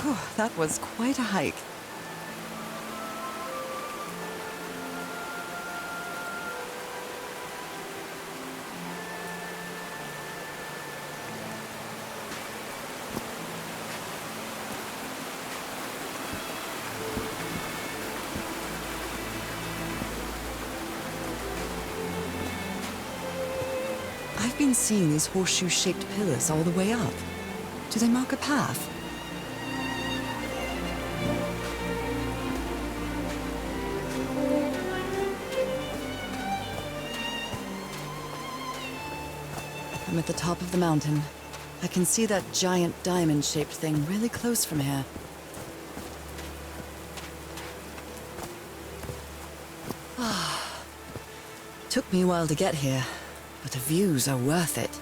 Whew, that was quite a hike. I've been seeing these horseshoe-shaped pillars all the way up. Do they mark a path? I'm at the top of the mountain. I can see that giant diamond-shaped thing really close from here. Took me a while to get here, but the views are worth it.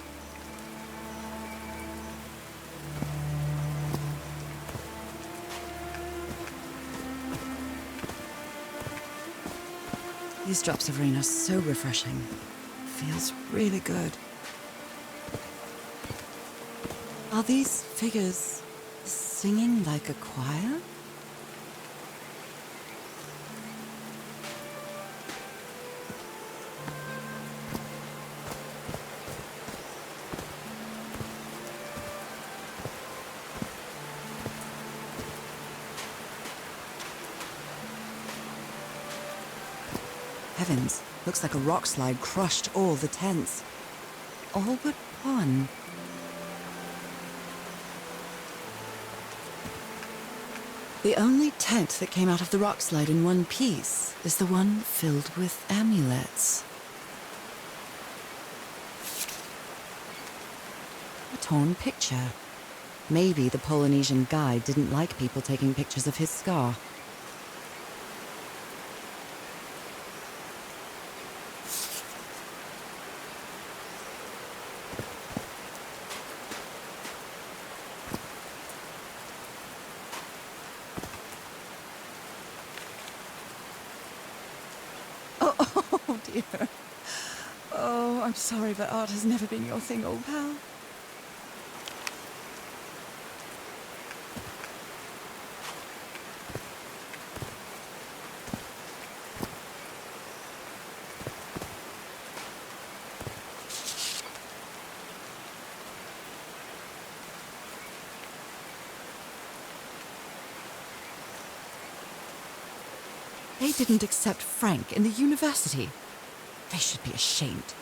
These drops of rain are so refreshing. Feels really good. Are these figures singing like a choir? Heavens, looks like a rock slide crushed all the tents. All but one. The only tent that came out of the rock slide in one piece is the one filled with amulets. A torn picture. Maybe the Polynesian guide didn't like people taking pictures of his scar. Oh dear. Oh, I'm sorry, but art has never been your thing, old pal. They didn't accept Frank in the university. They should be ashamed.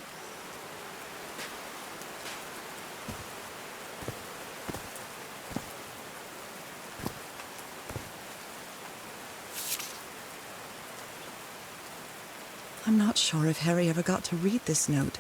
I'm not sure if Harry ever got to read this note.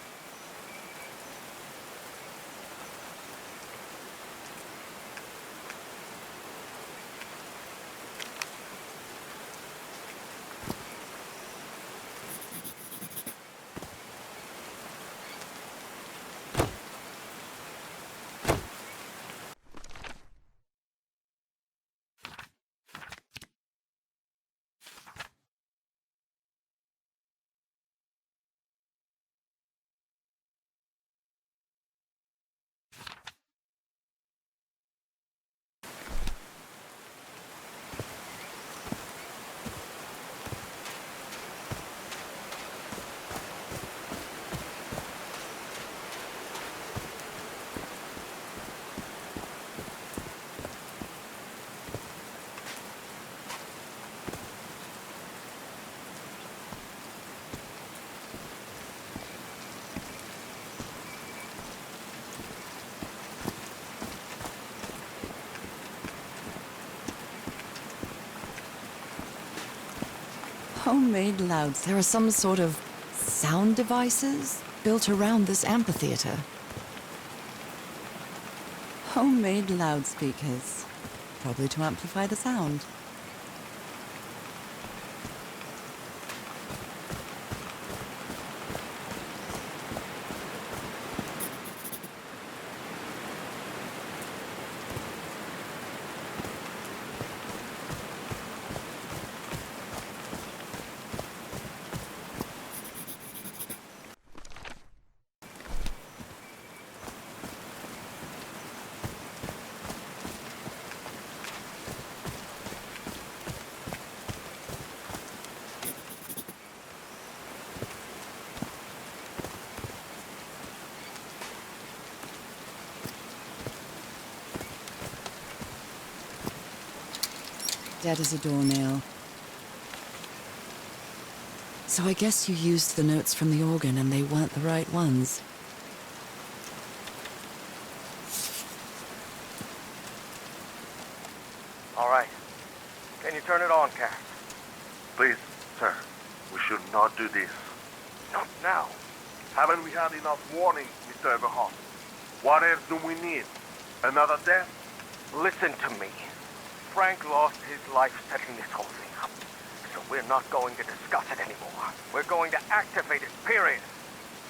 Homemade louds. There are some sort of sound devices built around this amphitheater. Homemade loudspeakers. Probably to amplify the sound. dead as a doornail. So I guess you used the notes from the organ and they weren't the right ones. All right. Can you turn it on, Cass? Please, sir, we should not do this. Not now. Haven't we had enough warning, Mr. Everhart? What else do we need? Another death? Listen to me. Frank lost his life setting this whole thing up. So we're not going to discuss it anymore. We're going to activate it, period.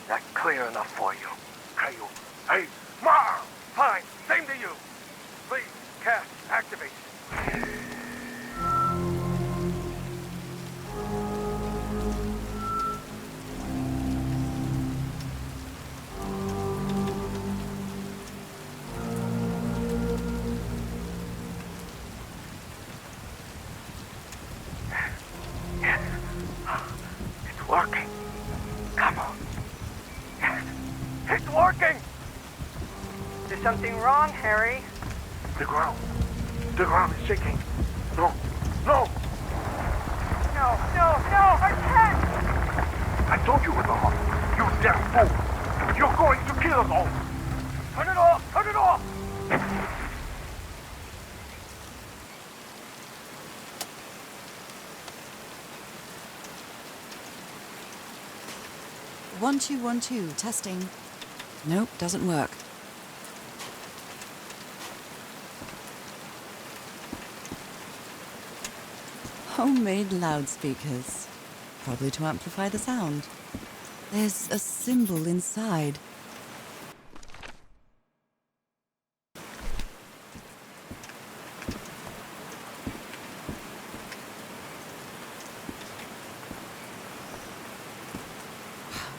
That clear enough for you? Hey, Ma! Fine. Same to you. Please, Cass, activate. Yes. It's working. Come on. Yes. It's working! Is something wrong, Harry? The ground is shaking. No! No, I can't! I told you, Everhart. You damn fool! You're going to kill us all! Turn it off! Turn it off! 1212, testing. Nope, doesn't work. Homemade loudspeakers. Probably to amplify the sound. There's a symbol inside.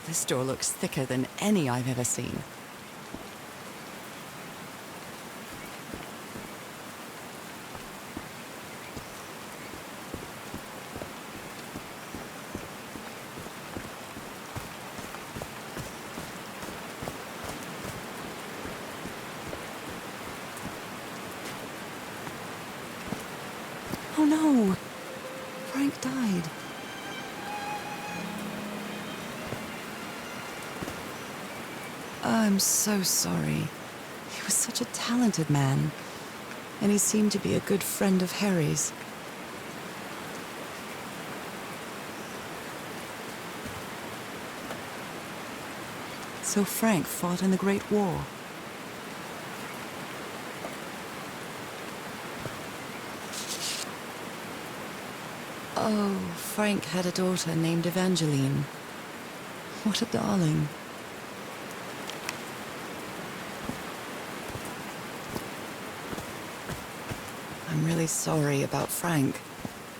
This door looks thicker than any I've ever seen. Oh no! Frank died. I'm so sorry. He was such a talented man, and he seemed to be a good friend of Harry's. So Frank fought in the Great War. Oh, Frank had a daughter named Evangeline. What a darling. I'm really sorry about Frank.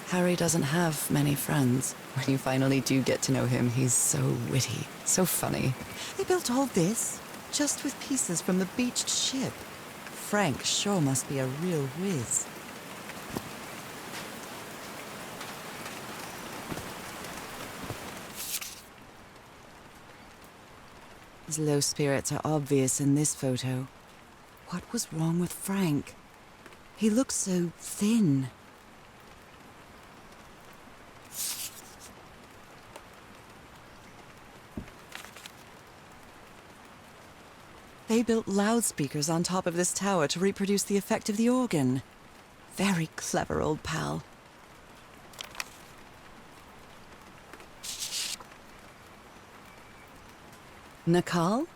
Harry doesn't have many friends. When you finally do get to know him, he's so witty, so funny. They built all this just with pieces from the beached ship. Frank sure must be a real whiz. His low spirits are obvious in this photo. What was wrong with Frank? He looks so thin. They built loudspeakers on top of this tower to reproduce the effect of the organ. Very clever, old pal. Nakal?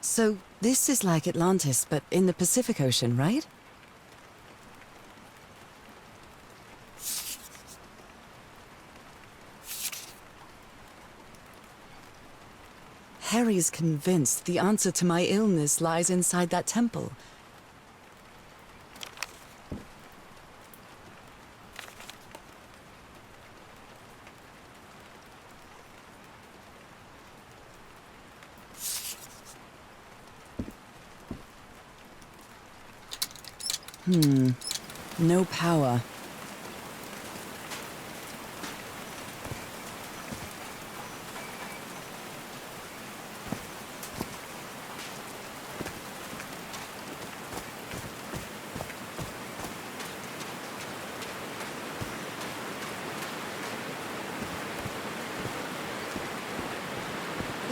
So this is like Atlantis, but in the Pacific Ocean, right? Harry's convinced the answer to my illness lies inside that temple. No power.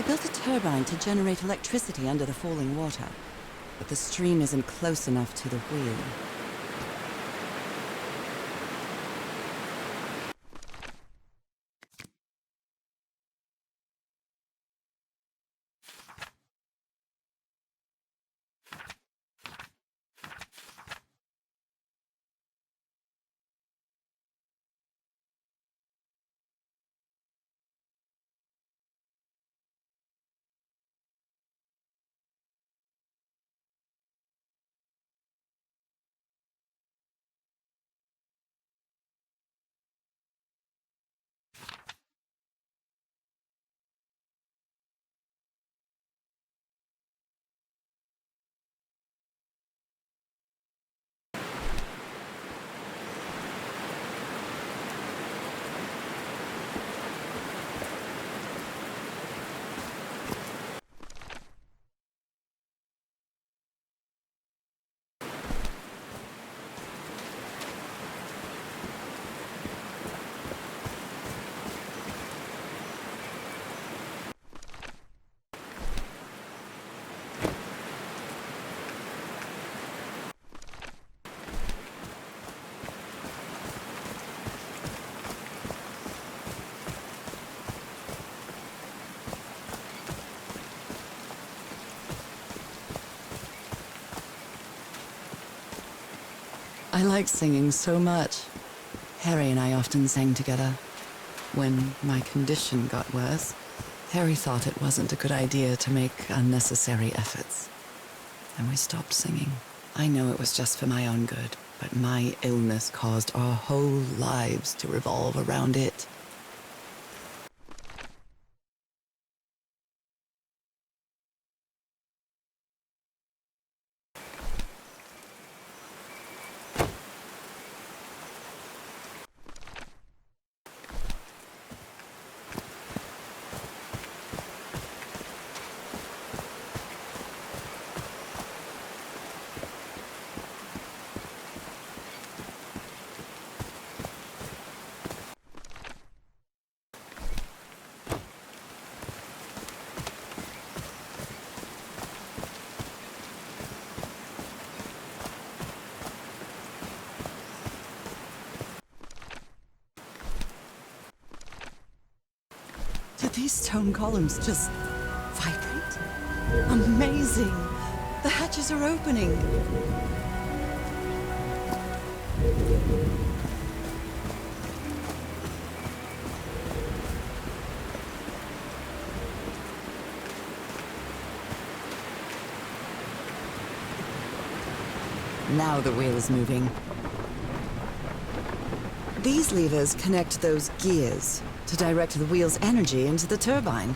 built a turbine to generate electricity under the falling water, but the stream isn't close enough to the wheel. I like singing so much. Harry and I often sang together. When my condition got worse, Harry thought it wasn't a good idea to make unnecessary efforts. And we stopped singing. I know it was just for my own good, but my illness caused our whole lives to revolve around it. Did these stone columns just vibrate? Amazing! The hatches are opening! Now the wheel is moving. These levers connect those gears to direct the wheel's energy into the turbine.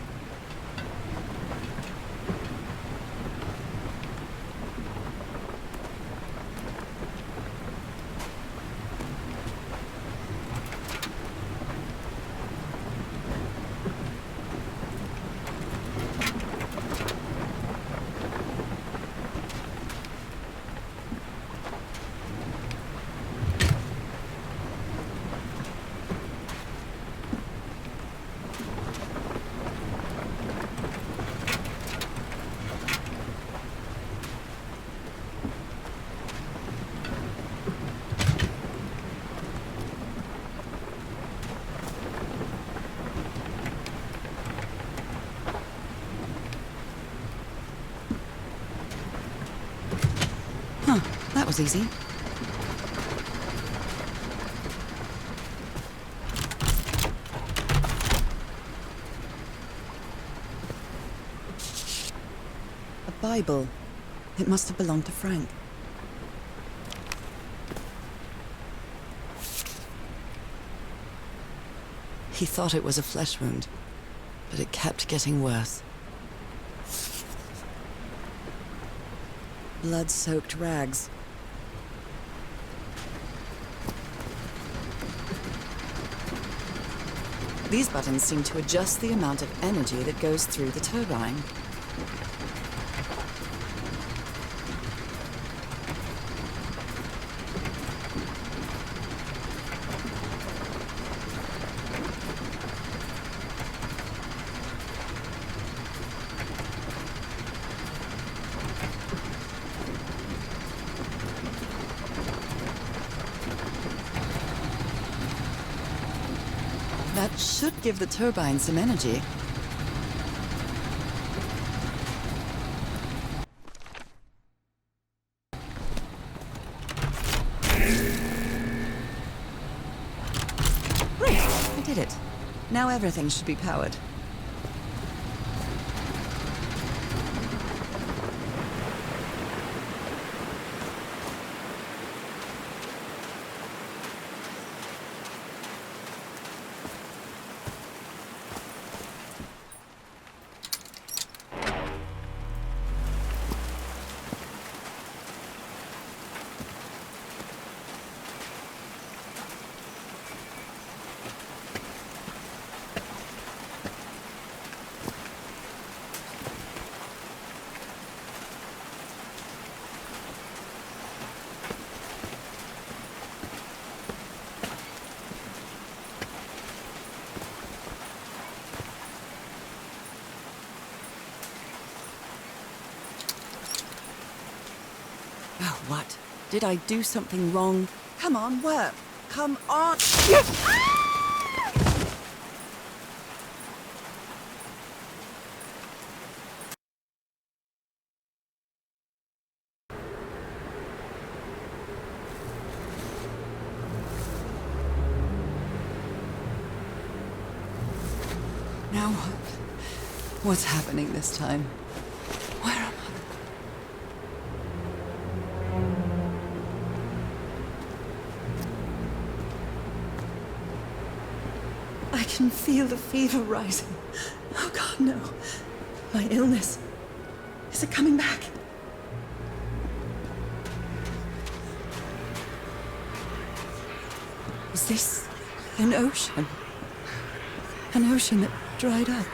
That was easy. A Bible. It must have belonged to Frank. He thought it was a flesh wound, but it kept getting worse. Blood-soaked rags. These buttons seem to adjust the amount of energy that goes through the turbine. That should give the turbine some energy. Great! I did it. Now everything should be powered. Oh, what? Did I do something wrong? Come on, work! Come on! Now what? What's happening this time? Where am I? I can feel the fever rising. Oh God, no. My illness. Is it coming back? Is this an ocean? An ocean that dried up?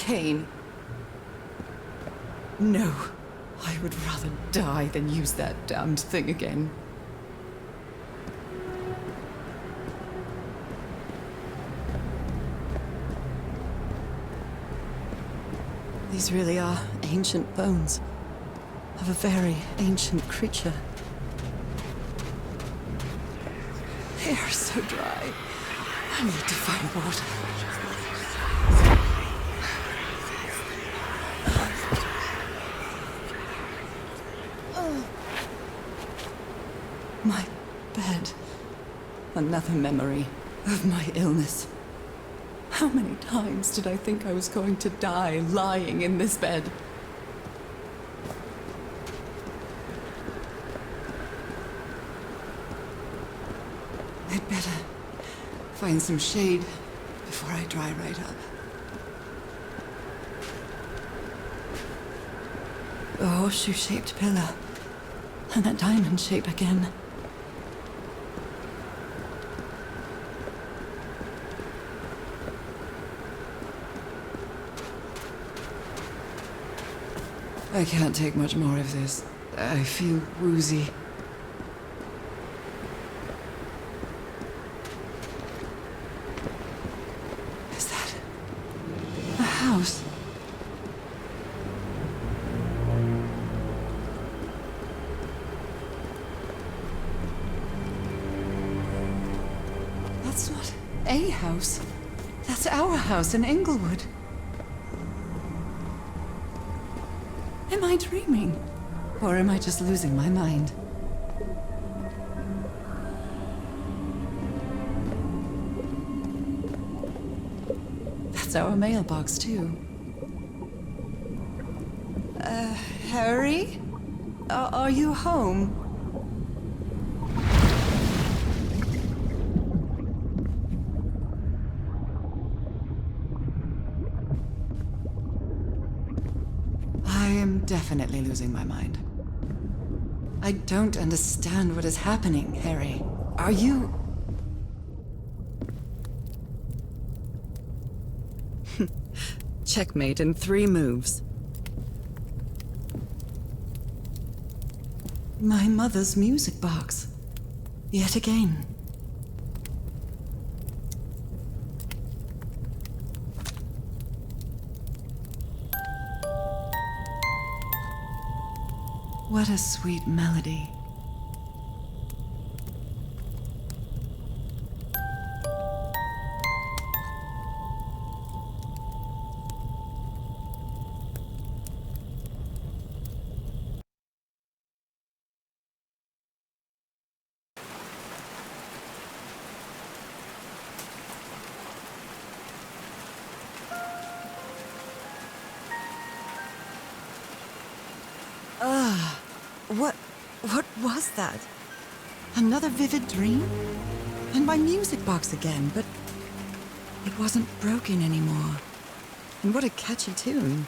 Pain. No, I would rather die than use that damned thing again. These really are ancient bones of a very ancient creature. They are so dry. I need to find water. My bed. Another memory of my illness. How many times did I think I was going to die lying in this bed? I'd better find some shade before I dry right up. A horseshoe-shaped pillar. And that diamond shape again. I can't take much more of this. I feel woozy. Is that a house? That's not a house. That's our house in Inglewood. Am I dreaming? Or am I just losing my mind? That's our mailbox, too. Harry? Are you home? I am definitely losing my mind. I don't understand what is happening, Harry. Are you... Checkmate in 3 moves. My mother's music box. Yet again. What a sweet melody. What was that? Another vivid dream? And my music box again, but it wasn't broken anymore. And what a catchy tune.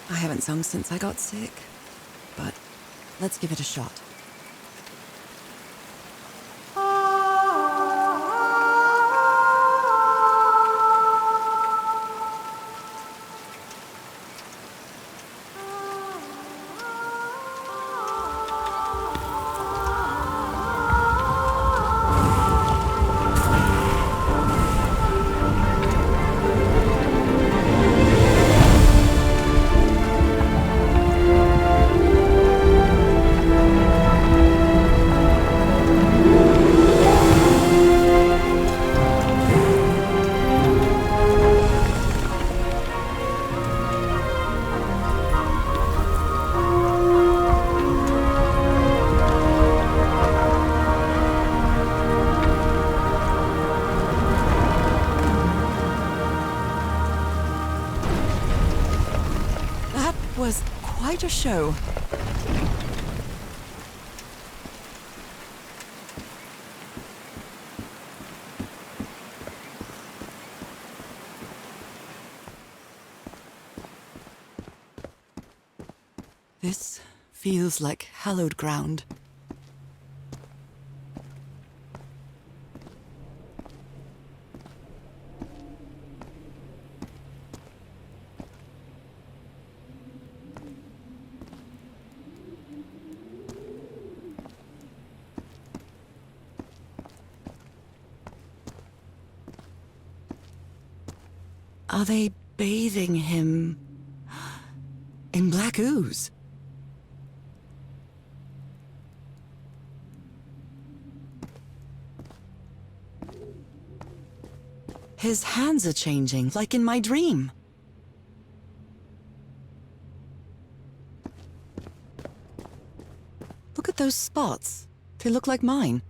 I haven't sung since I got sick, but let's give it a shot. Was quite a show. This feels like hallowed ground. Are they bathing him in black ooze? His hands are changing, like in my dream. Look at those spots. They look like mine.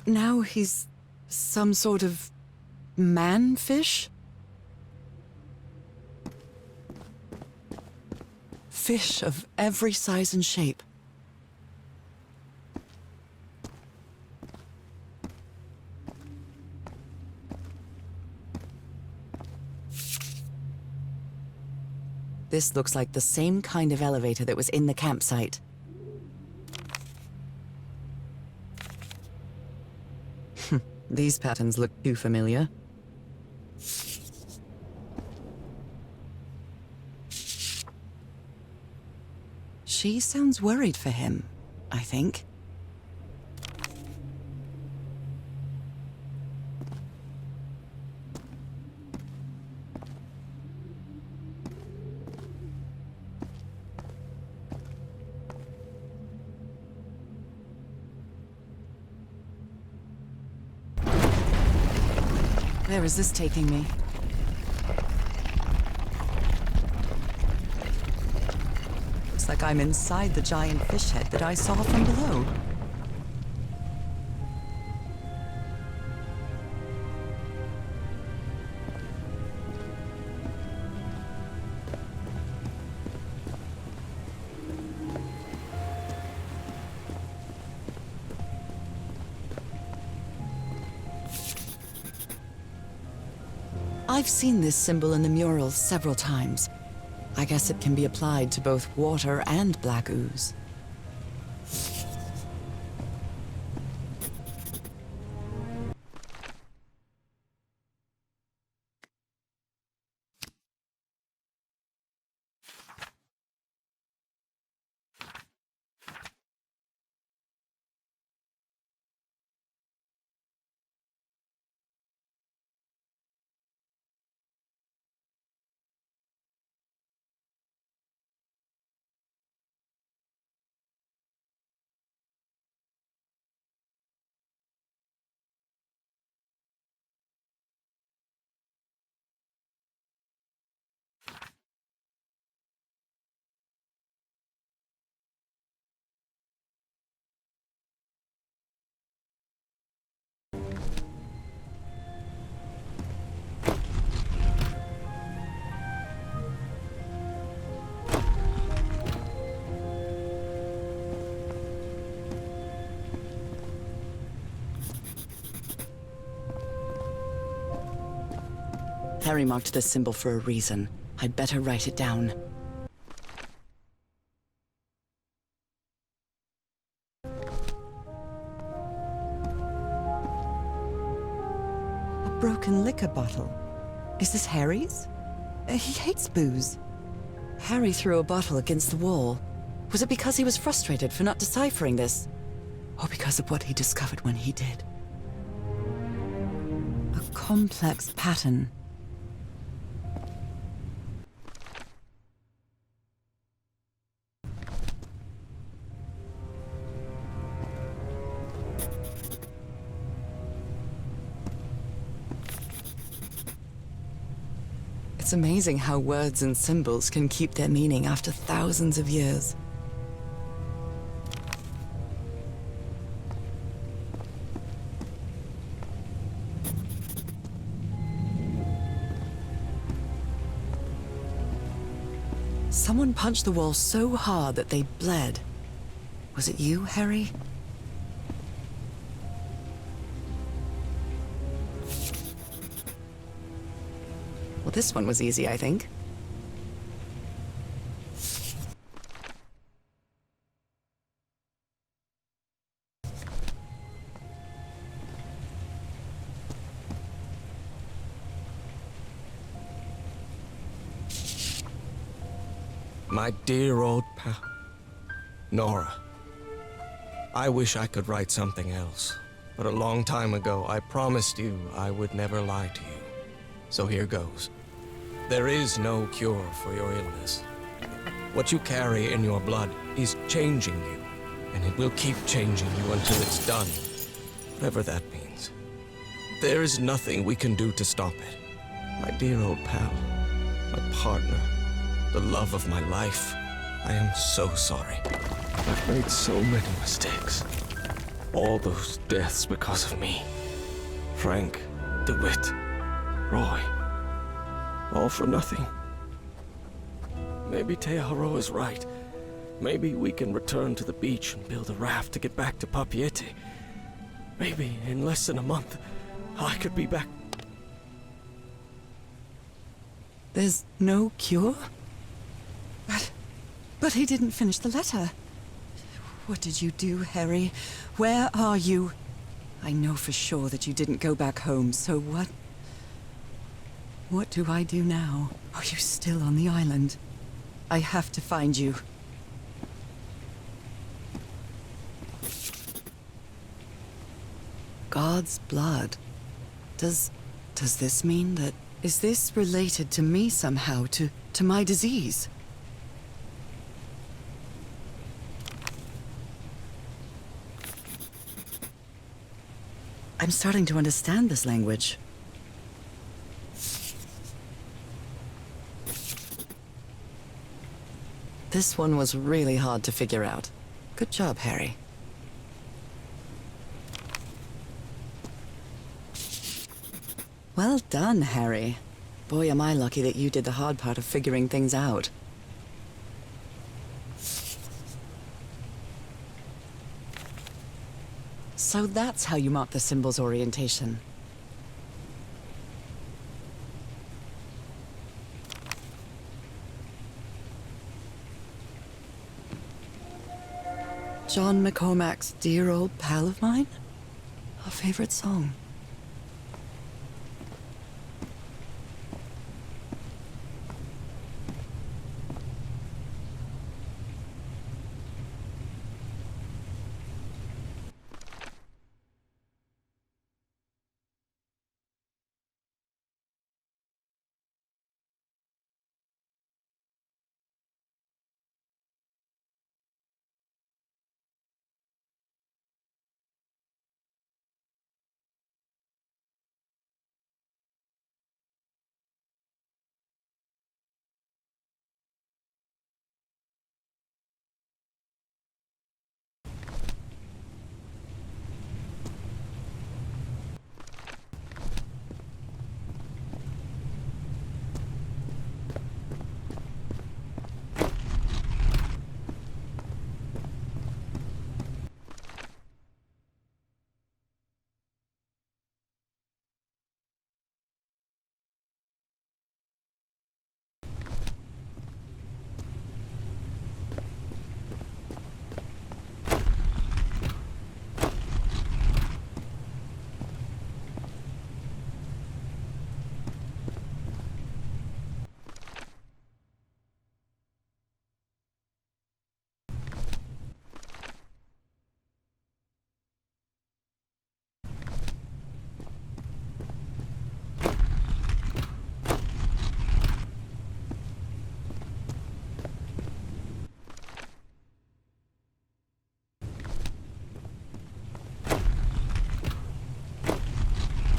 Now he's some sort of man-fish? Fish of every size and shape. This looks like the same kind of elevator that was in the campsite. These patterns look too familiar. She sounds worried for him, I think. Where is this taking me? Looks like I'm inside the giant fish head that I saw from below. I I've seen this symbol in the mural several times. I guess it can be applied to both water and black ooze. Harry marked this symbol for a reason. I'd better write it down. A broken liquor bottle. Is this Harry's? He hates booze. Harry threw a bottle against the wall. Was it because he was frustrated for not deciphering this? Or because of what he discovered when he did? A complex pattern. It's amazing how words and symbols can keep their meaning after thousands of years. Someone punched the wall so hard that they bled. Was it you, Harry? Well, this one was easy, I think. My dear old pal, Norah. I wish I could write something else, but a long time ago I promised you I would never lie to you. So here goes. There is no cure for your illness. What you carry in your blood is changing you, and it will keep changing you until it's done, whatever that means. There is nothing we can do to stop it. My dear old pal, my partner, the love of my life, I am so sorry. I've made so many mistakes. All those deaths because of me. Frank, DeWitt, Roy. All for nothing. Maybe Teodoro is right. Maybe we can return to the beach and build a raft to get back to Papiete. Maybe in less than a month, I could be back. There's no cure? But he didn't finish the letter. What did you do, Harry? Where are you? I know for sure that you didn't go back home, so what? What do I do now? Are you still on the island? I have to find you. God's blood. Does this mean that... Is this related to me somehow, to my disease? I'm starting to understand this language. This one was really hard to figure out. Good job, Harry. Well done, Harry. Boy, am I lucky that you did the hard part of figuring things out. So that's how you mark the symbol's orientation. John McCormack's Dear Old Pal of Mine? Our favorite song.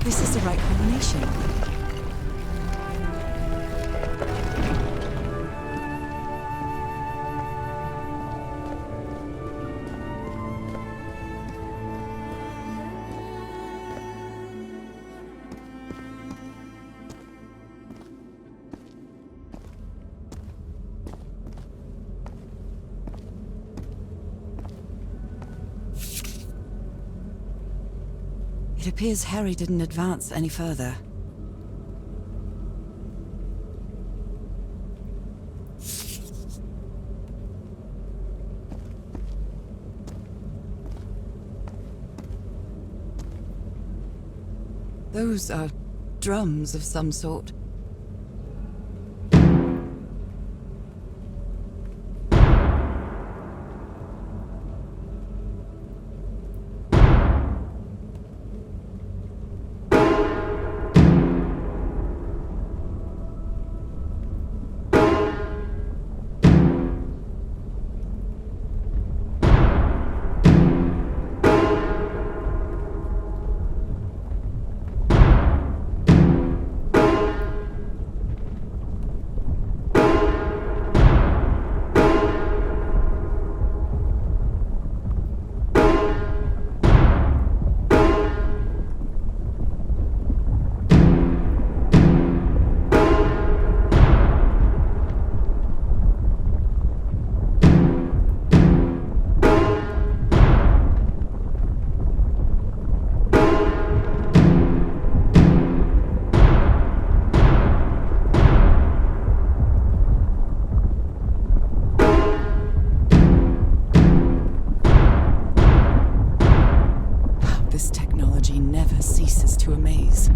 This is the right combination. It appears Harry didn't advance any further. Those are drums of some sort. This technology never ceases to amaze.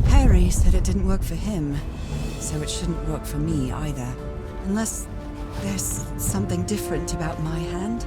Harry said it didn't work for him, so it shouldn't work for me either. Unless there's something different about my hand.